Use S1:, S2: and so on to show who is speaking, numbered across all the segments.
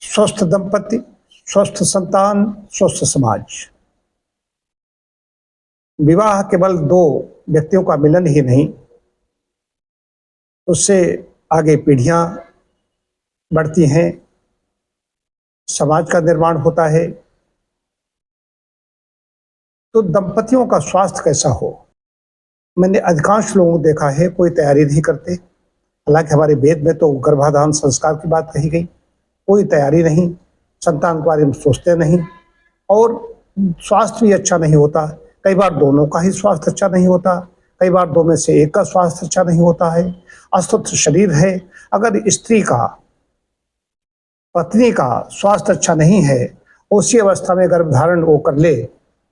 S1: स्वस्थ दंपति, स्वस्थ संतान, स्वस्थ समाज। विवाह केवल दो व्यक्तियों का मिलन ही नहीं, उससे आगे पीढ़ियां बढ़ती हैं, समाज का निर्माण होता है। तो दंपतियों का स्वास्थ्य कैसा हो, मैंने अधिकांश लोगों को देखा है कोई तैयारी नहीं करते। हालांकि हमारे वेद में तो गर्भाधान संस्कार की बात कही गई, कोई तैयारी नहीं, संतान के बारे में सोचते नहीं, और स्वास्थ्य भी अच्छा नहीं होता। कई बार दोनों का ही स्वास्थ्य अच्छा नहीं होता, कई बार दो में से एक का स्वास्थ्य अच्छा नहीं होता है। अस्वस्थ शरीर है, अगर स्त्री का, पत्नी का स्वास्थ्य अच्छा नहीं है, उसी अवस्था में गर्भधारण वो कर ले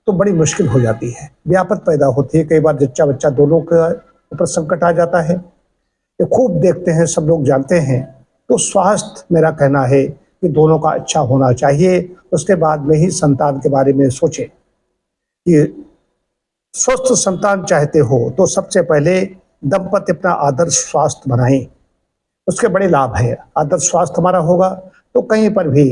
S1: तो बड़ी मुश्किल हो जाती है, व्यापत पैदा होती है। कई बार जच्चा बच्चा दोनों के ऊपर संकट आ जाता है। ये खूब देखते हैं, सब लोग जानते हैं। तो स्वास्थ्य, मेरा कहना है कि दोनों का अच्छा होना चाहिए, उसके बाद में ही संतान के बारे में सोचें। कि स्वस्थ संतान चाहते हो तो सबसे पहले दंपति अपना आदर्श स्वास्थ्य बनाएं, उसके बड़े लाभ है। आदर्श स्वास्थ्य हमारा होगा तो कहीं पर भी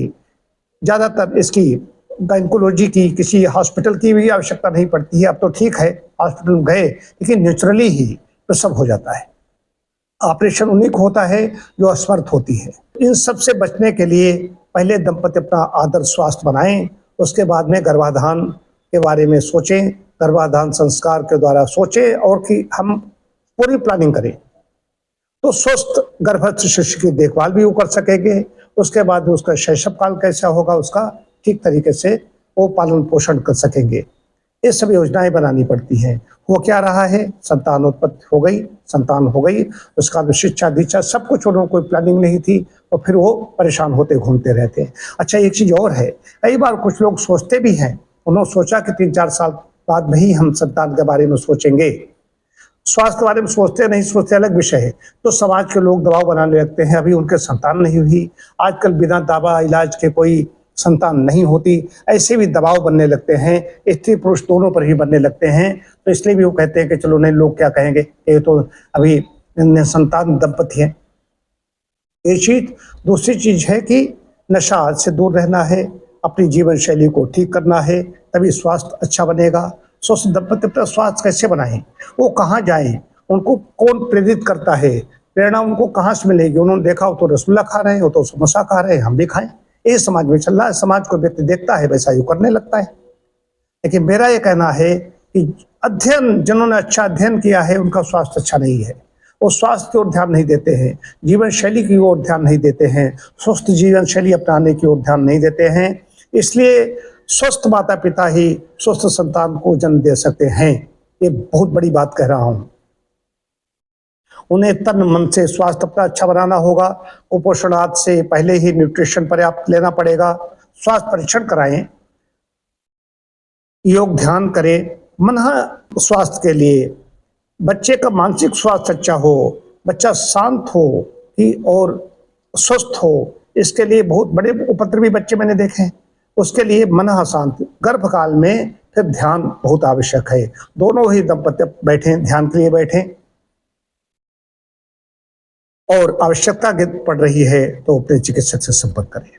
S1: ज़्यादातर इसकी गायनकोलॉजी की, किसी हॉस्पिटल की भी आवश्यकता नहीं पड़ती है। अब तो ठीक है, हॉस्पिटल में गए लेकिन नेचुरली ही प्रसव हो जाता है। ऑपरेशन उन्हीं को होता है जो असमर्थ होती है। इन सब से बचने के लिए पहले दंपति अपना आदर्श स्वास्थ्य बनाएं, उसके बाद में गर्भाधान के बारे में सोचें, गर्भाधान संस्कार के द्वारा सोचें, और कि हम पूरी प्लानिंग करें तो स्वस्थ गर्भस्थ शिशु की देखभाल भी वो कर सकेंगे। उसके बाद उसका शैशव काल कैसा होगा, उसका ठीक तरीके से वो पालन पोषण कर सकेंगे। ये सब योजनाएं बनानी पड़ती हैं। वो क्या रहा है, संतान उत्पत्ति हो गई, संतान हो गई, उसका शिक्षा दीक्षा सब कुछ, उन्होंने कोई प्लानिंग नहीं थी, और फिर वो परेशान होते घूमते रहते हैं। अच्छा, एक चीज़ और है, कई बार कुछ लोग सोचते भी हैं, उन्होंने सोचा कि 3-4 साल बाद में ही हम संतान के बारे में सोचेंगे। स्वास्थ्य के बारे में सोचते नहीं सोचते अलग विषय है, तो समाज के लोग दबाव बनाने लगते हैं, अभी उनके संतान नहीं हुई, आजकल बिना दवा इलाज के कोई संतान नहीं होती, ऐसे भी दबाव बनने लगते हैं, स्त्री पुरुष दोनों पर ही बनने लगते हैं। तो इसलिए भी वो कहते हैं कि चलो नहीं, लोग क्या कहेंगे, ये तो अभी संतान दंपति है। ये चीज। दूसरी चीज है कि नशा से दूर रहना है, अपनी जीवन शैली को ठीक करना है, तभी स्वास्थ्य अच्छा बनेगा। स्वस्थ दंपति अपना स्वास्थ्य कैसे बनाएं, वो कहाँ जाएं, उनको कौन प्रेरित करता है, प्रेरणा उनको कहाँ से मिलेगी। उन्होंने देखा हो तो रसगुल्ला खा रहे हैं, वो तो समोसा खा रहे हैं, हम भी खाएं। ये समाज में चल रहा है, समाज को व्यक्ति देखता है वैसा ही करने लगता है। लेकिन मेरा ये कहना है कि अध्ययन, जिन्होंने अच्छा अध्ययन किया है उनका स्वास्थ्य अच्छा नहीं है, वो स्वास्थ्य की ओर ध्यान नहीं देते हैं, जीवन शैली की ओर ध्यान नहीं देते हैं, स्वस्थ जीवन शैली अपनाने की ओर ध्यान नहीं देते हैं। इसलिए स्वस्थ माता पिता ही स्वस्थ संतान को जन्म दे सकते हैं। ये बहुत बड़ी बात कह रहा हूं। उन्हें तन मन से स्वास्थ्य अपना अच्छा बनाना होगा। कुपोषण आदि से पहले ही न्यूट्रिशन पर्याप्त लेना पड़ेगा। स्वास्थ्य परीक्षण कराएं, योग ध्यान करें। मन स्वास्थ्य के लिए बच्चे का मानसिक स्वास्थ्य अच्छा हो, बच्चा शांत हो कि और स्वस्थ हो, इसके लिए बहुत बड़े उपद्रवी बच्चे मैंने देखे हैं। उसके लिए मन शांत, गर्भकाल में फिर ध्यान बहुत आवश्यक है। दोनों ही दंपति बैठें, ध्यान के लिए बैठें, और आवश्यकता पड़ रही है तो अपने चिकित्सक से संपर्क करें।